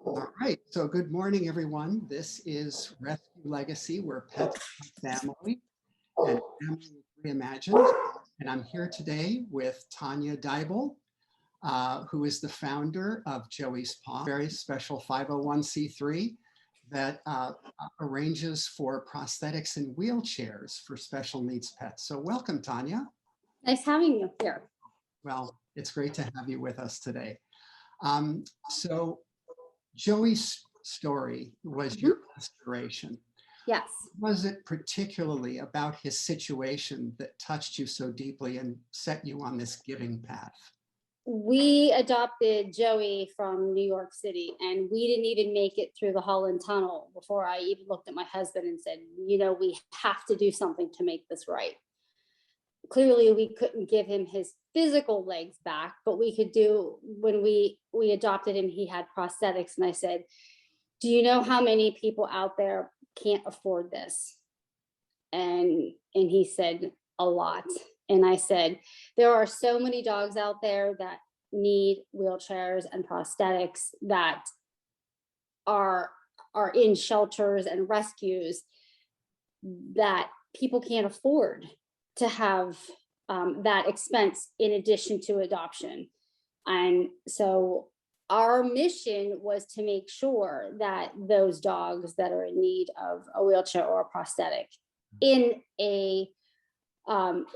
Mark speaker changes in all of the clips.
Speaker 1: All right, so good morning, everyone. This is Rescue Legacy, where pets are family and family reimagined. And I'm here today with Tanya Diable, who is the founder of Joey's PAW, a very special 501c3 that arranges for prosthetics and wheelchairs for special needs pets. So welcome, Tanya.
Speaker 2: Nice having you here.
Speaker 1: Well, it's great to have you with us today. So Joey's story was your inspiration.
Speaker 2: Yes.
Speaker 1: Was it particularly about his situation that touched you so deeply and set you on this giving path?
Speaker 2: We adopted Joey from New York City, and we didn't even make it through the Holland Tunnel before I even looked at my husband and said, you know, we have to do something to make this right. Clearly, we couldn't give him his physical legs back, but we could do, when we adopted him, he had prosthetics. And I said, do you know how many people out there can't afford this? And he said, a lot. And I said, there are so many dogs out there that need wheelchairs and prosthetics that are in shelters and rescues that people can't afford to have that expense in addition to adoption. And so our mission was to make sure that those dogs that are in need of a wheelchair or a prosthetic in a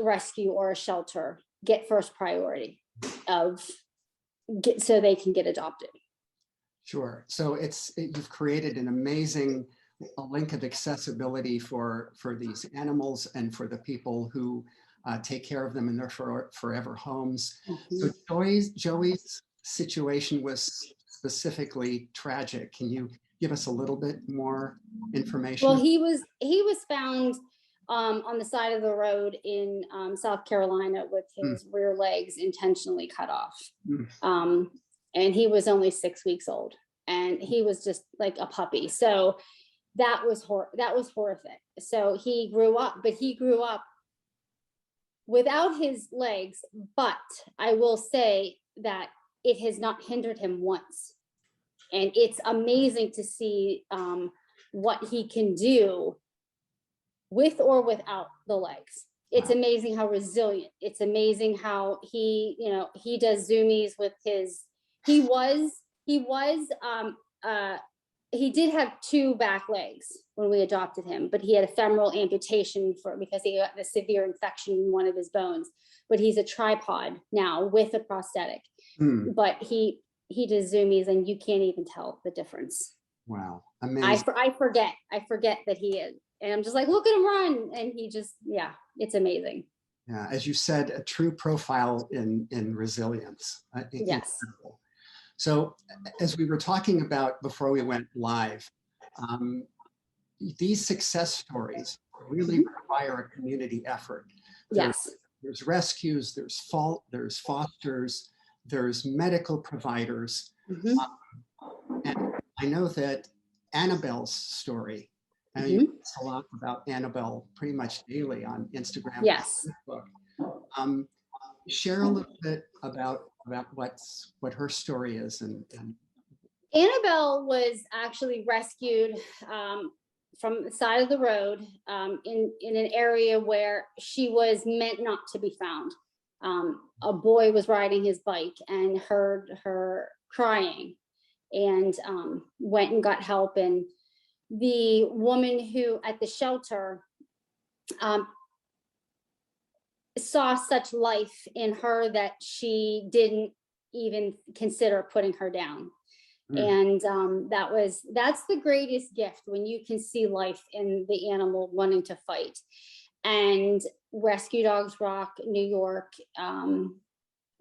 Speaker 2: rescue or a shelter get first priority so they can get adopted.
Speaker 1: Sure. So you've created an amazing link of accessibility for these animals and for the people who take care of them in their forever homes. So Joey's situation was specifically tragic. Can you give us a little bit more information?
Speaker 2: Well, he was found on the side of the road in South Carolina with his rear legs intentionally cut off. And he was only 6 weeks old, and he was just like a puppy. So that was horrific. So he grew up without his legs, but I will say that it has not hindered him once. And it's amazing to see what he can do with or without the legs. It's amazing how resilient. It's amazing how he does zoomies with his, he did have 2 back legs when we adopted him, but he had a femoral amputation because he got a severe infection in one of his bones. But he's a tripod now with a prosthetic. But he does zoomies, and you can't even tell the difference.
Speaker 1: Wow, amazing!
Speaker 2: I forget that he is, and I'm just like, look at him run, and he just, it's amazing.
Speaker 1: Yeah, as you said, a true profile in resilience.
Speaker 2: Yes.
Speaker 1: Incredible. So as we were talking about before we went live, these success stories really require a community effort. There's rescues, there's fosters, there's medical providers. And I know that Annabelle's story, and you post a lot about Annabelle pretty much daily on Instagram.
Speaker 2: Yes.
Speaker 1: And Facebook. Share a little bit about what her story is. And
Speaker 2: Annabelle was actually rescued from the side of the road in an area where she was meant not to be found. A boy was riding his bike and heard her crying, and went and got help. And the woman who at the shelter saw such life in her that she didn't even consider putting her down. And that's the greatest gift, when you can see life in the animal wanting to fight. And Rescue Dogs Rock New York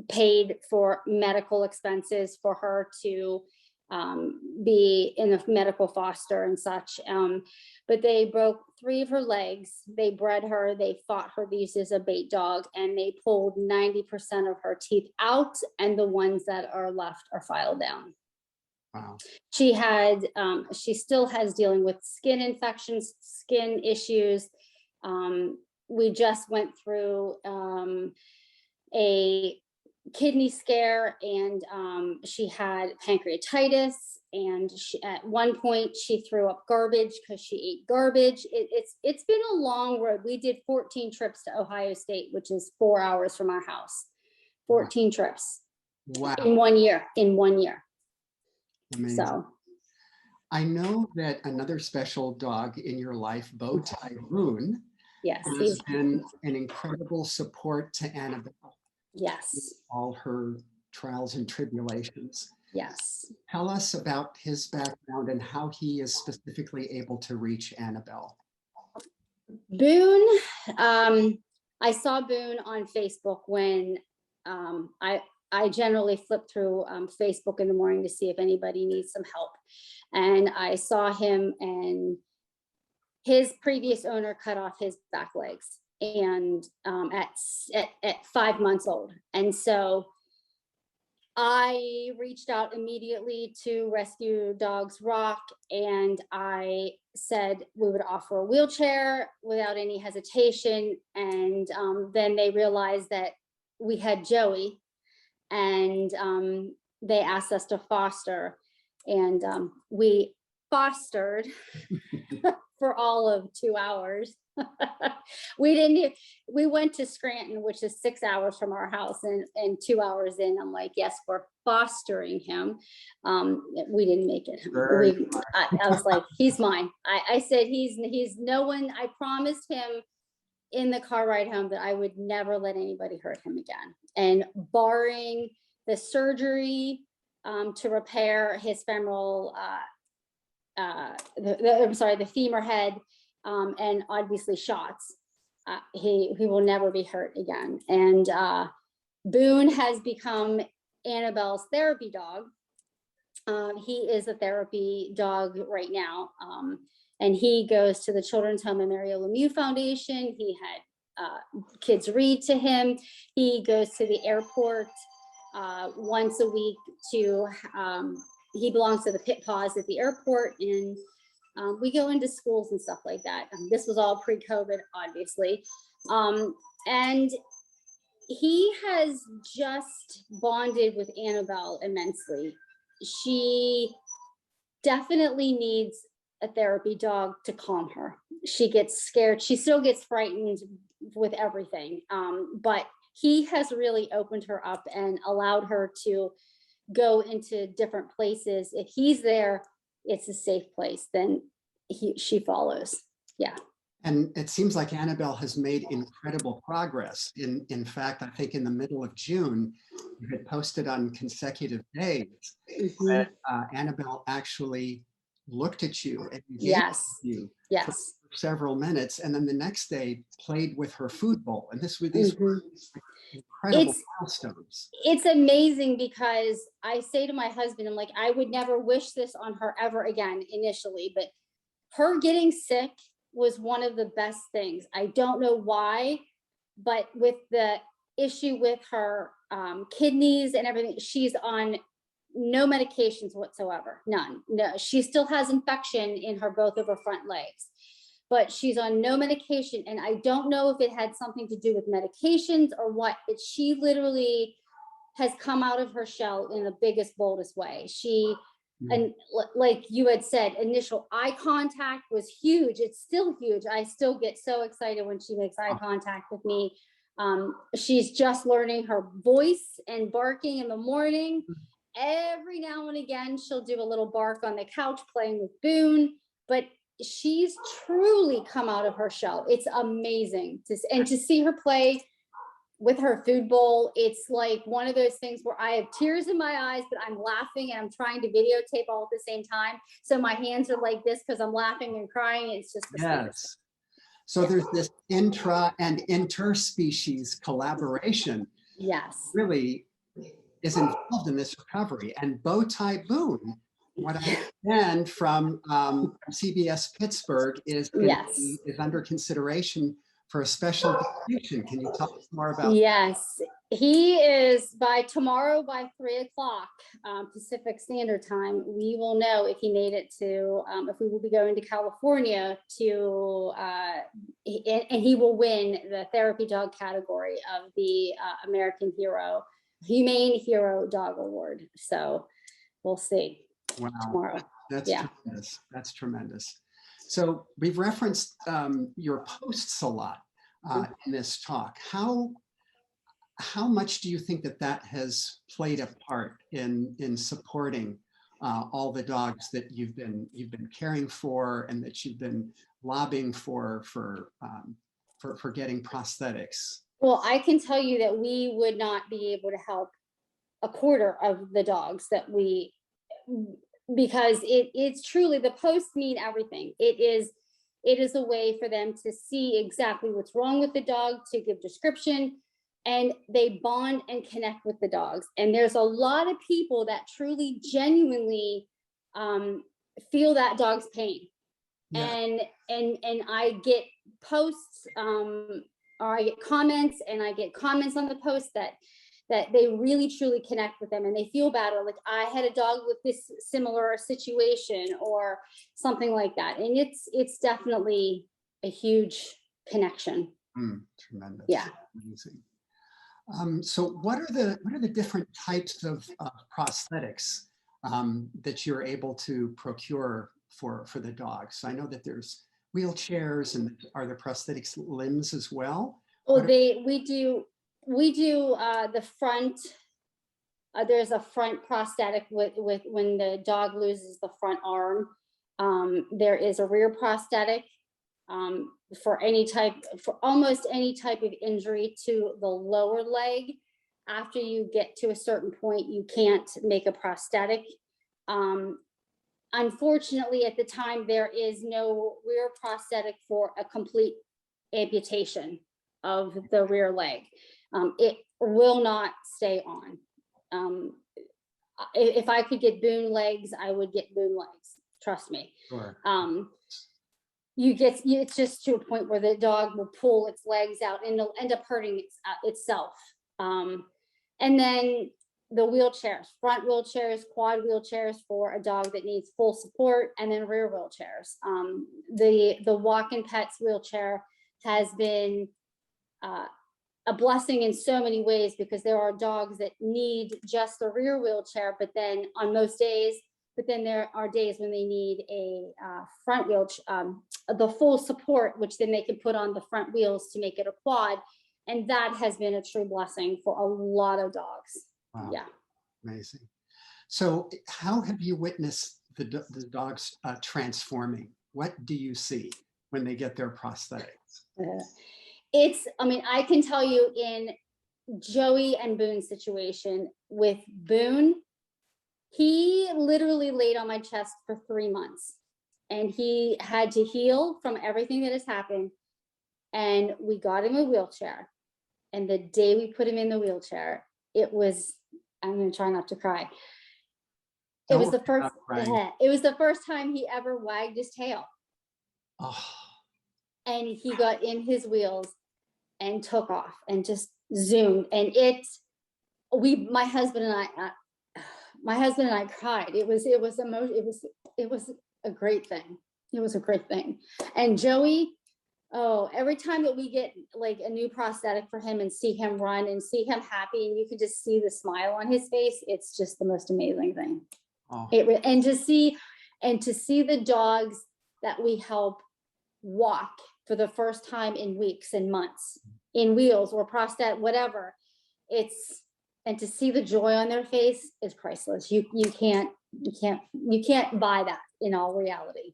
Speaker 2: paid for medical expenses for her to be in a medical foster and such. But they broke 3 of her legs. They bred her. They fought her these as a bait dog, and they pulled 90% of her teeth out, and the ones that are left are filed down.
Speaker 1: Wow.
Speaker 2: She still has dealing with skin infections, skin issues. We just went through a kidney scare, and she had pancreatitis, and at one point she threw up garbage because she ate garbage. It's been a long road. We did 14 trips to Ohio State, which is 4 hours from our house. 14 trips.
Speaker 1: Wow.
Speaker 2: In 1 year.
Speaker 1: Amazing.
Speaker 2: So
Speaker 1: I know that another special dog in your life, Boone,
Speaker 2: yes,
Speaker 1: has been an incredible support to Annabelle.
Speaker 2: Yes.
Speaker 1: All her trials and tribulations.
Speaker 2: Yes.
Speaker 1: Tell us about his background and how he is specifically able to reach Annabelle.
Speaker 2: Boone, I saw Boone on Facebook when I generally flip through Facebook in the morning to see if anybody needs some help. And I saw him, and his previous owner cut off his back legs, and at 5 months old. And so I reached out immediately to Rescue Dogs Rock, and I said we would offer a wheelchair without any hesitation. And then they realized that we had Joey, and they asked us to foster, and we fostered for all of 2 hours. We went to Scranton, which is 6 hours from our house, and 2 hours in, I'm like, yes, we're fostering him. We didn't make it. I was like, he's mine. I said, he's no one. I promised him in the car ride home that I would never let anybody hurt him again. And barring the surgery to repair his femoral, the femur head, and obviously shots, he will never be hurt again. And Boone has become Annabelle's therapy dog. He is a therapy dog right now. And he goes to the Children's Home and Mario Lemieux Foundation. He had kids read to him. He goes to the airport once a week to, he belongs to the pit paws at the airport, and we go into schools and stuff like that. This was all pre-COVID, obviously. And he has just bonded with Annabelle immensely. She definitely needs a therapy dog to calm her. She gets scared. She still gets frightened with everything. But he has really opened her up and allowed her to go into different places. If he's there, it's a safe place, then she follows. Yeah.
Speaker 1: And it seems like Annabelle has made incredible progress. In fact, I think in the middle of June, you had posted on consecutive days that Annabelle actually looked at you and engaged with you for several minutes, and then the next day played with her food bowl. And these were incredible milestones.
Speaker 2: It's amazing, because I say to my husband, I'm like, I would never wish this on her ever again initially, but her getting sick was one of the best things. I don't know why, but with the issue with her kidneys and everything, she's on no medications whatsoever, none. No, she still has infection in both of her front legs, but she's on no medication. And I don't know if it had something to do with medications or what, but she literally has come out of her shell in the biggest, boldest way. And like you had said, initial eye contact was huge. It's still huge. I still get so excited when she makes eye contact with me. She's just learning her voice and barking in the morning. Every now and again, she'll do a little bark on the couch playing with Boone, but she's truly come out of her shell. It's amazing to see her play with her food bowl. It's like one of those things where I have tears in my eyes, but I'm laughing and I'm trying to videotape all at the same time. So my hands are like this because I'm laughing and crying. It's just
Speaker 1: yes. So there's this intra and interspecies collaboration.
Speaker 2: Yes.
Speaker 1: Really is involved in this recovery. And Boone, what I understand from CBS Pittsburgh, is under consideration for a special donation. Can you talk more about that?
Speaker 2: Yes, he is. By tomorrow, by 3 o'clock Pacific Standard Time, we will know if he made it to, if we will be going to California to, and he will win the therapy dog category of the American Hero Humane Hero Dog Award. So we'll see
Speaker 1: Wow.
Speaker 2: tomorrow.
Speaker 1: That's
Speaker 2: Yeah.
Speaker 1: tremendous. That's tremendous. So we've referenced your posts a lot in this talk. How much do you think that that has played a part in supporting all the dogs that you've been caring for and that you've been lobbying for getting prosthetics?
Speaker 2: Well, I can tell you that we would not be able to help a quarter of the dogs that we, because it's truly, the posts mean everything. It is a way for them to see exactly what's wrong with the dog, to give description, and they bond and connect with the dogs. And there's a lot of people that truly, genuinely feel that dog's pain. Yeah. And I get posts, or I get comments, and I get comments on the post that they really truly connect with them, and they feel better. Like, I had a dog with this similar situation or something like that. And it's definitely a huge connection.
Speaker 1: Tremendous.
Speaker 2: Yeah.
Speaker 1: Amazing. So what are the different types of prosthetics that you're able to procure for the dogs? I know that there's wheelchairs, and are there prosthetics limbs as well?
Speaker 2: Well, we do the front. There's a front prosthetic with when the dog loses the front arm. There is a rear prosthetic for almost any type of injury to the lower leg. After you get to a certain point, you can't make a prosthetic. Unfortunately, at the time, there is no rear prosthetic for a complete amputation of the rear leg. It will not stay on. If I could get Boone legs, I would get Boone legs. Trust me.
Speaker 1: Sure.
Speaker 2: It's just to a point where the dog will pull its legs out and it'll end up hurting itself. And then the wheelchairs, front wheelchairs, quad wheelchairs for a dog that needs full support, and then rear wheelchairs. The Walk-in Pets wheelchair has been a blessing in so many ways, because there are dogs that need just a rear wheelchair, but then on most days, there are days when they need a front wheelchair, the full support, which then they can put on the front wheels to make it a quad. And that has been a true blessing for a lot of dogs.
Speaker 1: Wow.
Speaker 2: Yeah. Amazing.
Speaker 1: So how have you witnessed the dogs transforming? What do you see when they get their prosthetics?
Speaker 2: I can tell you, in Joey and Boone's situation, with Boone, he literally laid on my chest for 3 months, and he had to heal from everything that has happened. And we got him a wheelchair. And the day we put him in the wheelchair, it was, I'm going to try not to cry. It was the first time he ever wagged his tail. Oh. And he got in his wheels and took off and just zoomed. And my husband and I cried. It was a great thing. It was a great thing. And Joey, every time that we get like a new prosthetic for him and see him run and see him happy, and you can just see the smile on his face, it's just the most amazing thing. Oh. And to see the dogs that we help walk for the first time in weeks and months in wheels or prosthetic, whatever, and to see the joy on their face is priceless. You can't buy that in all reality.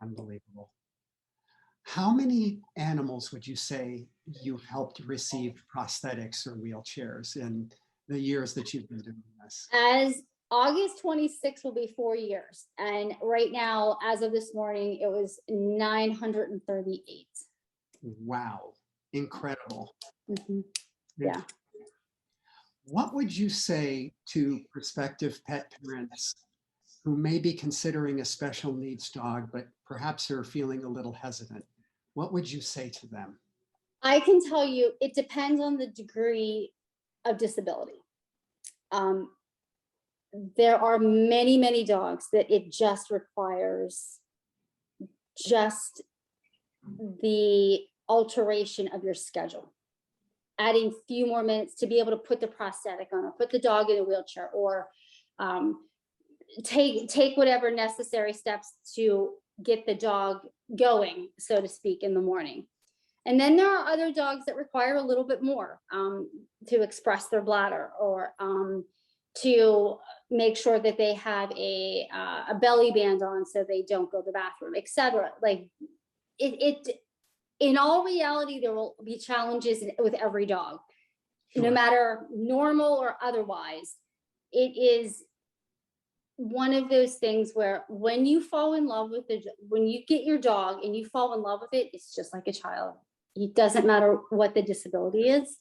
Speaker 1: Unbelievable. How many animals would you say you've helped receive prosthetics or wheelchairs in the years that you've been doing this?
Speaker 2: As August 26th will be 4 years. And right now, as of this morning, it was 938.
Speaker 1: Wow. Incredible.
Speaker 2: Mm-hmm. Yeah.
Speaker 1: What would you say to prospective pet parents who may be considering a special needs dog, but perhaps are feeling a little hesitant? What would you say to them?
Speaker 2: I can tell you, it depends on the degree of disability. There are many, many dogs that it just requires just the alteration of your schedule. adding a few more minutes to be able to put the prosthetic on, or put the dog in a wheelchair, or take whatever necessary steps to get the dog going, so to speak, in the morning. And then there are other dogs that require a little bit more to express their bladder, or to make sure that they have a belly band on so they don't go to the bathroom, etc. Like in all reality, there will be challenges with every dog, no matter normal or otherwise. It is one of those things where when you fall in love with when you get your dog and you fall in love with it, it's just like a child. It doesn't matter what the disability is.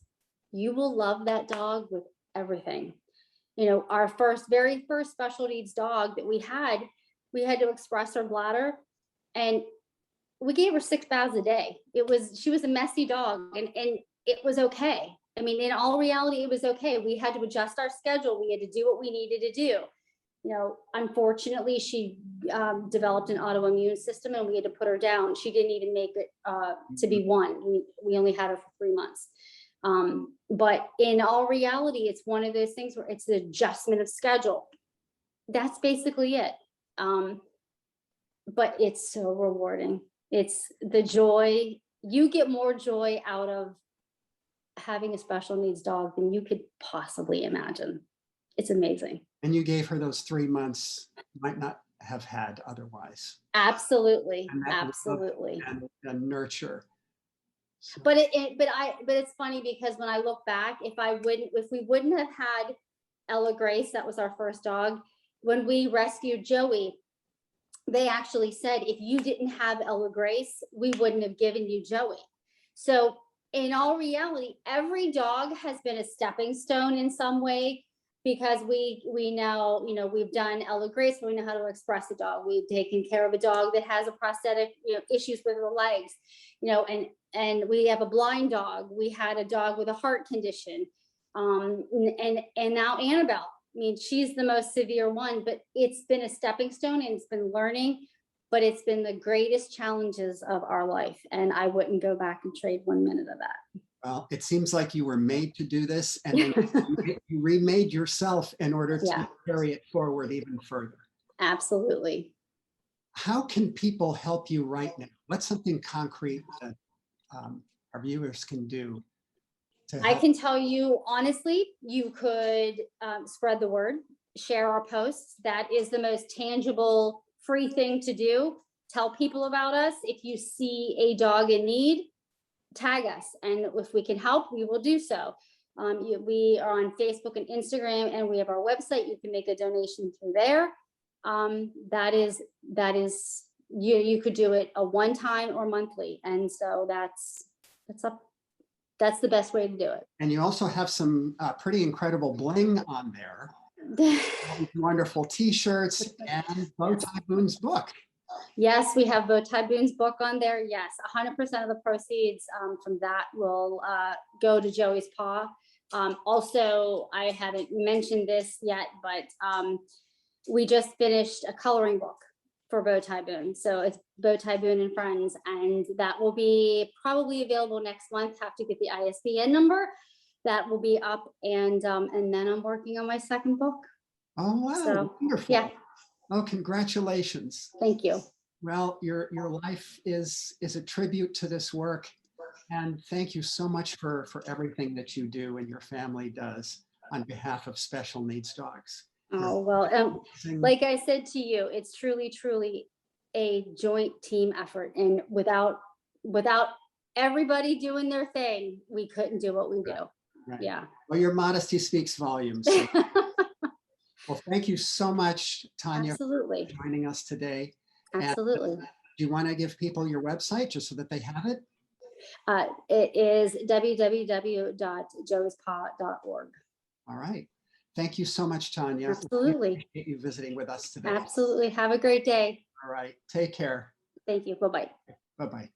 Speaker 2: You will love that dog with everything. You know, our very first special needs dog that we had to express her bladder, and we gave her 6 baths a day. She was a messy dog, and it was okay. I mean, in all reality, it was okay. We had to adjust our schedule. We had to do what we needed to do. You know, unfortunately, she developed an autoimmune system, and we had to put her down. She didn't even make it to be 1. We only had her for 3 months. But in all reality, it's one of those things where it's the adjustment of schedule. That's basically it. But it's so rewarding. It's the joy. You get more joy out of having a special needs dog than you could possibly imagine. It's amazing.
Speaker 1: And you gave her those 3 months you might not have had otherwise.
Speaker 2: Absolutely. Absolutely.
Speaker 1: And nurture. So.
Speaker 2: But it's funny, because when I look back, if we wouldn't have had Ella Grace, that was our first dog, when we rescued Joey, they actually said, if you didn't have Ella Grace, we wouldn't have given you Joey. So in all reality, every dog has been a stepping stone in some way, because we now, you know, we've done Ella Grace, we know how to express a dog. We've taken care of a dog that has a prosthetic, you know, issues with her legs, you know, and we have a blind dog. We had a dog with a heart condition, and now Annabelle. I mean, she's the most severe one, but it's been a stepping stone, and it's been learning, but it's been the greatest challenges of our life. And I wouldn't go back and trade 1 minute of that.
Speaker 1: Well, it seems like you were made to do this, and then you remade yourself in order to carry it forward even further.
Speaker 2: Absolutely.
Speaker 1: How can people help you right now? What's something concrete that our viewers can do?
Speaker 2: I can tell you honestly, you could spread the word, share our posts. That is the most tangible, free thing to do. Tell people about us. If you see a dog in need, tag us, and if we can help, we will do so. We are on Facebook and Instagram, and we have our website. You can make a donation through there. That is you could do it a one-time or monthly, and so that's the best way to do it.
Speaker 1: And you also have some pretty incredible bling on there. Wonderful t-shirts and Bowtie Boone's book.
Speaker 2: Yes, we have Bowtie Boone's book on there. Yes, 100% of the proceeds from that will go to Joey's PAW. Also, I haven't mentioned this yet, but we just finished a coloring book for Bowtie Boone. So it's Bowtie Boone and Friends, and that will be probably available next month. Have to get the ISBN number. That will be up, and then I'm working on my second book.
Speaker 1: Oh wow! So, wonderful.
Speaker 2: Yeah.
Speaker 1: Oh, congratulations.
Speaker 2: Thank you.
Speaker 1: Well, your life is a tribute to this work, and thank you so much for everything that you do and your family does on behalf of special needs dogs.
Speaker 2: Oh, well, like I said to you, it's truly a joint team effort, and without everybody doing their thing, we couldn't do what we do.
Speaker 1: Right.
Speaker 2: Yeah.
Speaker 1: Well, your modesty speaks volumes. So. Well, thank you so much, Tanya,
Speaker 2: Absolutely.
Speaker 1: for joining us today.
Speaker 2: Absolutely.
Speaker 1: And do you want to give people your website just so that they have it?
Speaker 2: It is www.joeyspaw.org.
Speaker 1: All right. Thank you so much, Tanya.
Speaker 2: Absolutely.
Speaker 1: We appreciate you visiting with us today.
Speaker 2: Absolutely. Have a great day.
Speaker 1: All right. Take care.
Speaker 2: Thank you. Bye-bye.
Speaker 1: Bye-bye.